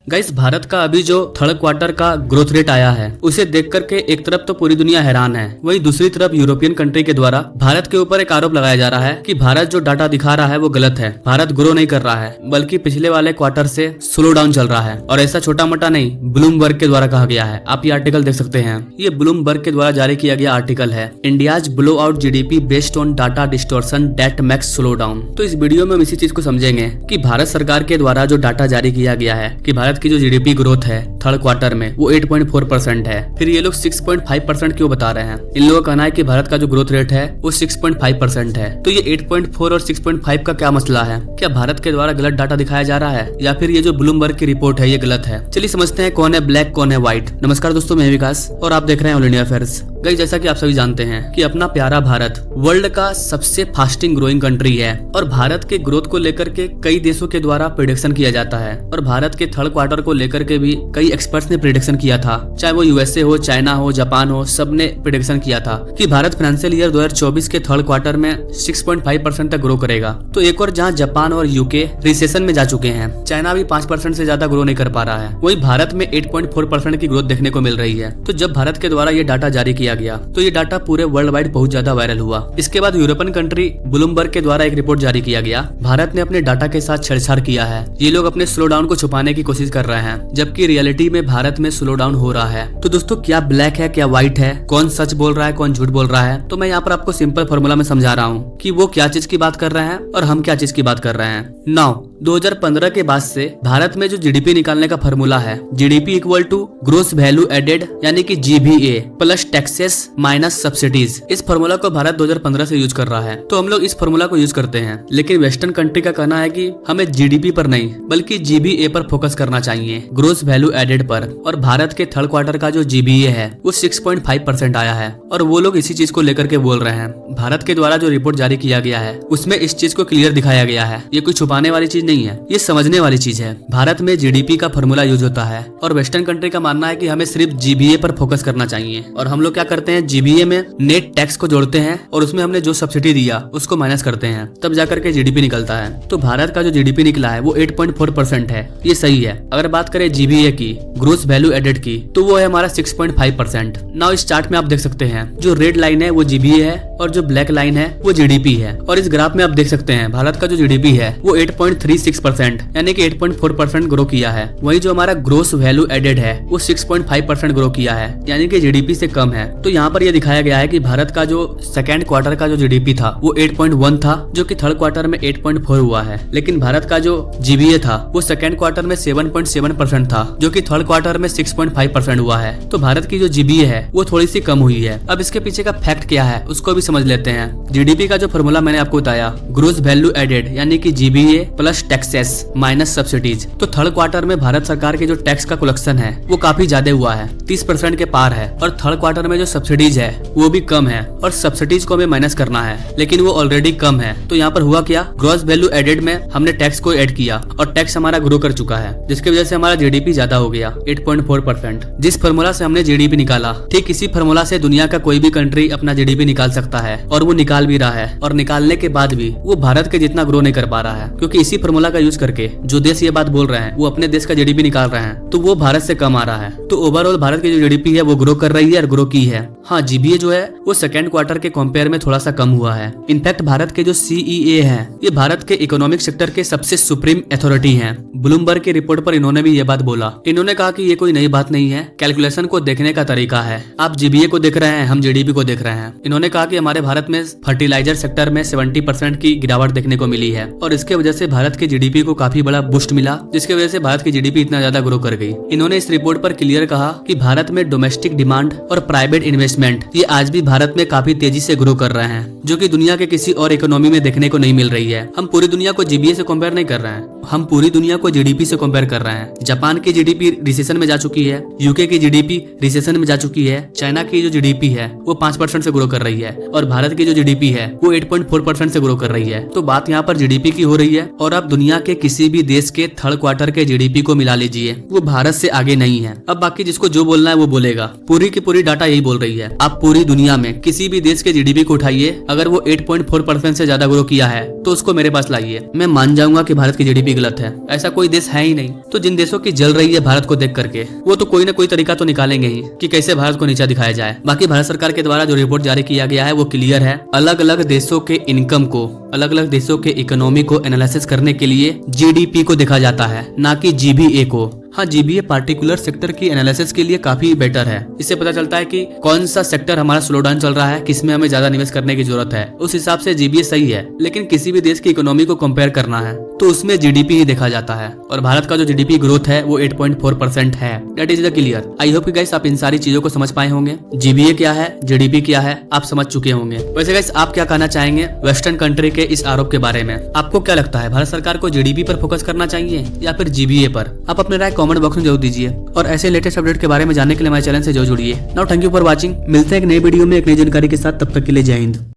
Guys, Bharat का अभी जो थर्ड क्वार्टर का ग्रोथ रेट आया है उसे देख करके एक तरफ तो पूरी दुनिया हैरान है, वहीं दूसरी तरफ यूरोपियन कंट्री के द्वारा भारत के ऊपर एक आरोप लगाया जा रहा है कि भारत जो डाटा दिखा रहा है वो गलत है। भारत ग्रो नहीं कर रहा है बल्कि पिछले वाले क्वार्टर से स्लो डाउन चल रहा है। और ऐसा छोटा मोटा नहीं, ब्लूमबर्ग के द्वारा कहा गया है। आप ये आर्टिकल देख सकते हैं, ये ब्लूमबर्ग के द्वारा जारी किया गया आर्टिकल है, India's blow out GDP based on data distortion that makes slow down. तो इस वीडियो में हम इसी चीज को समझेंगे कि भारत सरकार के द्वारा जो डाटा जारी किया गया है कि भारत की जो जीडीपी ग्रोथ है थर्ड क्वार्टर में वो 8.4% है, फिर ये लोग 6.5% क्यों बता रहे हैं। इन लोगों का कहना है कि भारत का जो ग्रोथ रेट है वो 6.5% है। तो ये 8.4 और 6.5 का क्या मसला है? क्या भारत के द्वारा गलत डाटा दिखाया जा रहा है या फिर ये जो ब्लूमबर्ग की रिपोर्ट है ये गलत है? चलिए समझते हैं कौन है ब्लैक कौन है व्हाइट। नमस्कार दोस्तों, मैं विकास और आप देख रहे हैं ऑल इंडिया अफेयर्स। गाइस, जैसा कि आप सभी जानते हैं कि अपना प्यारा भारत वर्ल्ड का सबसे फास्टिंग ग्रोइंग कंट्री है और भारत के ग्रोथ को लेकर के कई देशों के द्वारा प्रेडिक्शन किया जाता है और भारत के थर्ड क्वार्टर को लेकर के भी कई एक्सपर्ट्स ने प्रेडिक्शन किया था, चाहे वो यूएसए हो, चाइना हो, जापान हो, सब ने प्रेडिक्शन किया था कि भारत फाइनेंशियल ईयर 2024 के थर्ड क्वार्टर में 6.5% तक ग्रो करेगा। तो एक और जहां जापान और यूके रिसेशन में जा चुके हैं, चाइना भी 5% से ज्यादा ग्रो नहीं कर पा रहा है, वहीं भारत में 8.4% की ग्रोथ देखने को मिल रही है। तो जब भारत के द्वारा ये डाटा जारी किया गया तो ये डाटा पूरे वर्ल्ड वाइड बहुत ज्यादा वायरल हुआ। इसके बाद यूरोपियन कंट्री ब्लूमबर्ग के द्वारा एक रिपोर्ट जारी किया गया, भारत ने अपने डाटा के साथ छेड़छाड़ किया है, ये लोग अपने स्लो डाउन को छुपाने की कोशिश कर रहे हैं, जबकि रियलिटी में भारत में स्लो डाउन हो रहा है। तो दोस्तों, क्या ब्लैक है क्या व्हाइट है, कौन सच बोल रहा है कौन झूठ बोल रहा है? तो मैं यहाँ पर आपको सिंपल फॉर्मूला में समझा रहा हूँ कि वो क्या चीज की बात कर रहे हैं और हम क्या चीज की बात कर रहे हैं। नाउ 2015 के बाद से भारत में जो जीडीपी निकालने का फॉर्मूला है, GDP equal to gross value added यानी कि GVA plus taxes minus subsidies, इस फॉर्मूला को भारत 2015 से यूज कर रहा है। तो हम लोग इस फॉर्मूला को यूज करते हैं, लेकिन वेस्टर्न कंट्री का कहना है कि हमें जीडीपी पर नहीं बल्कि जीबीए पर फोकस करना चाहिए, ग्रोस वैल्यू एडेड पर। और भारत के थर्ड क्वार्टर का जो जीबीए है वो 6.5% आया है और वो लोग इसी चीज को लेकर के बोल रहे हैं। भारत के द्वारा जो रिपोर्ट जारी किया गया है उसमें इस चीज को क्लियर दिखाया गया है, ये कोई छुपाने वाली चीज नहीं है, ये समझने वाली चीज है। भारत में जीडीपी का फॉर्मूला यूज होता है और वेस्टर्न कंट्री का मानना है कि हमें सिर्फ जीबीए पर फोकस करना चाहिए। और हम लोग क्या करते हैं, जीबीए में नेट टैक्स को जोड़ते हैं और उसमें हमने जो सब्सिडी दिया उसको माइनस करते हैं, तब जाकर के जीडीपी निकलता है। तो भारत का जो जीडीपी निकला है वो 8.4% है, ये सही है। अगर बात करें जीबीए की, ग्रोस वैल्यू एडेड की, तो वो है हमारा 6.5%। नाउ इस चार्ट में आप देख सकते हैं जो रेड लाइन है वो जीबीए है और जो ब्लैक लाइन है वो जीडीपी है। और इस ग्राफ में आप देख सकते हैं भारत का जो जीडीपी है वो 8.36% यानी कि 8.4% ग्रो किया है, वही जो हमारा ग्रोस वैल्यू एडेड है वो 6.5% ग्रो किया है, यानी कि जीडीपी से कम है। तो यहाँ पर यह दिखाया गया है कि भारत का जो सेकेंड क्वार्टर का जो जीडीपी था वो 8.1 था, जो कि थर्ड क्वार्टर में 8.4 हुआ है। लेकिन भारत का जो जीबीए था वो सेकेंड क्वार्टर में 7.7% था, जो कि थर्ड क्वार्टर में 6.5% हुआ है। तो भारत की जो जीबीए है वो थोड़ी सी कम हुई है। अब इसके पीछे का फैक्ट क्या है उसको भी समझ लेते हैं। जीडीपी का जो फॉर्मूला मैंने आपको बताया, ग्रोस वैल्यू एडेड यानी कि GBA plus taxes minus subsidies. तो थर्ड क्वार्टर में भारत सरकार के जो टैक्स का कलेक्शन है वो काफी ज्यादा हुआ है, 30% के पार है। और थर्ड क्वार्टर में जो सब्सिडीज है वो भी कम है और सब्सिडीज को हमें माइनस करना है, लेकिन वो ऑलरेडी कम है। तो यहाँ पर हुआ क्या, ग्रॉस वैल्यू एडेड में हमने टैक्स को ऐड किया और टैक्स हमारा ग्रो कर चुका है, जिसकी वजह से हमारा जीडीपी ज्यादा हो गया 8.4%। जिस फॉर्मूला से हमने जीडीपी निकाला, ठीक इसी फॉर्मूला से दुनिया का कोई भी कंट्री अपना जीडीपी निकाल सकता है और वो निकाल भी रहा है। और निकालने के बाद भी वो भारत के जितना ग्रो नहीं कर पा रहा है, क्योंकि इसी फॉर्मूला का यूज करके जो देश ये बात बोल रहे हैं वो अपने देश का जीडीपी निकाल रहे हैं, तो वो भारत से कम आ रहा है। तो ओवरऑल भारत की जो जीडीपी है वो ग्रो कर रही है और ग्रो की है। हाँ, जीबीए जो है वो सेकेंड क्वार्टर के कंपेयर में थोड़ा सा कम हुआ है। इनफैक्ट भारत के जो सीईए है ये भारत के इकोनॉमिक सेक्टर के सबसे सुप्रीम अथॉरिटी है। ब्लूमबर्ग की रिपोर्ट पर इन्होंने भी ये बात बोला। इन्होंने कहा कि ये कोई नई बात नहीं है, कैलकुलेशन को देखने का तरीका है। आप जीबीए को देख रहे हैं, हम जीडीपी को देख रहे हैं। इन्होंने कहा कि हमारे भारत में फर्टिलाइजर सेक्टर में 70% की गिरावट देखने को मिली है और इसके वजह से भारत की जीडीपी को काफी बड़ा बूस्ट मिला, जिसकी वजह से भारत की जीडीपी इतना ज्यादा ग्रो कर गई। इन्होंने इस रिपोर्ट पर क्लियर कहा कि भारत में डोमेस्टिक डिमांड और प्राइवेट इन्वेस्टमेंट ये आज भी भारत में काफी तेजी से ग्रो कर रहे हैं, जो कि दुनिया के किसी और इकोनॉमी में देखने को नहीं मिल रही है। हम पूरी दुनिया को जीबीए से कंपेयर नहीं कर रहे हैं, हम पूरी दुनिया को जीडीपी से कंपेयर कर रहे हैं। जापान की जीडीपी रिसेशन में जा चुकी है, यूके की जीडीपी रिसेशन में जा चुकी है, चाइना की जो जीडीपी है वो 5% से ग्रो कर रही है और भारत की जो जीडीपी है वो 8.4% से ग्रो कर रही है। तो बात यहाँ पर जीडीपी की हो रही है और आप दुनिया के किसी भी देश के थर्ड क्वार्टर के जीडीपी को मिला लीजिए, वो भारत से आगे नहीं है। अब बाकी जिसको जो बोलना है वो बोलेगा, पूरी की पूरी डाटा यही बोल बोल रही है। आप पूरी दुनिया में किसी भी देश के जीडीपी को उठाइए, अगर वो 8.4% से ज्यादा ग्रो किया है तो उसको मेरे पास लाइए, मैं मान जाऊंगा कि भारत की जीडीपी गलत है। ऐसा कोई देश है ही नहीं। तो जिन देशों की जल रही है भारत को देख करके, वो तो कोई ना कोई तरीका तो निकालेंगे ही कि कैसे भारत को नीचा दिखाया जाए। बाकी भारत सरकार के द्वारा जो रिपोर्ट जारी किया गया है वो क्लियर है। अलग अलग देशों के इनकम को, अलग अलग देशों के इकोनॉमी को एनालिसिस करने के लिए जीडीपी को देखा जाता है, ना कि जीबीए को। हाँ, जीबीए पार्टिकुलर सेक्टर की एनालिसिस के लिए काफी बेटर है। इससे पता चलता है कि कौन सा सेक्टर हमारा स्लो डाउन चल रहा है, किसमें हमें ज्यादा निवेश करने की जरूरत है, उस हिसाब से जीबीए सही है। लेकिन किसी भी देश की इकोनॉमी को कंपेयर करना है तो उसमें जीडीपी ही देखा जाता है, और भारत का जो जीडीपी ग्रोथ है वो 8.4% है। That is the clear. I hope guys आप इन सारी चीजों को समझ पाए होंगे। जीबीए क्या है, जीडीपी क्या है, आप समझ चुके होंगे। वैसे गाइस आप क्या कहना चाहेंगे वेस्टर्न कंट्री के इस आरोप के बारे में? आपको क्या लगता है, भारत सरकार को जीडीपी पर फोकस करना चाहिए या फिर जीबीए पर? आप अपने राय कमेंट बॉक्स में जरूर दीजिए, और ऐसे लेटेस्ट अपडेट के बारे में जानने के लिए हमारे चैनल से जरूर जुड़िए। Now thank you for watching. मिलते हैं एक नई वीडियो में एक नई जानकारी के साथ, तब तक के लिए जय हिंद।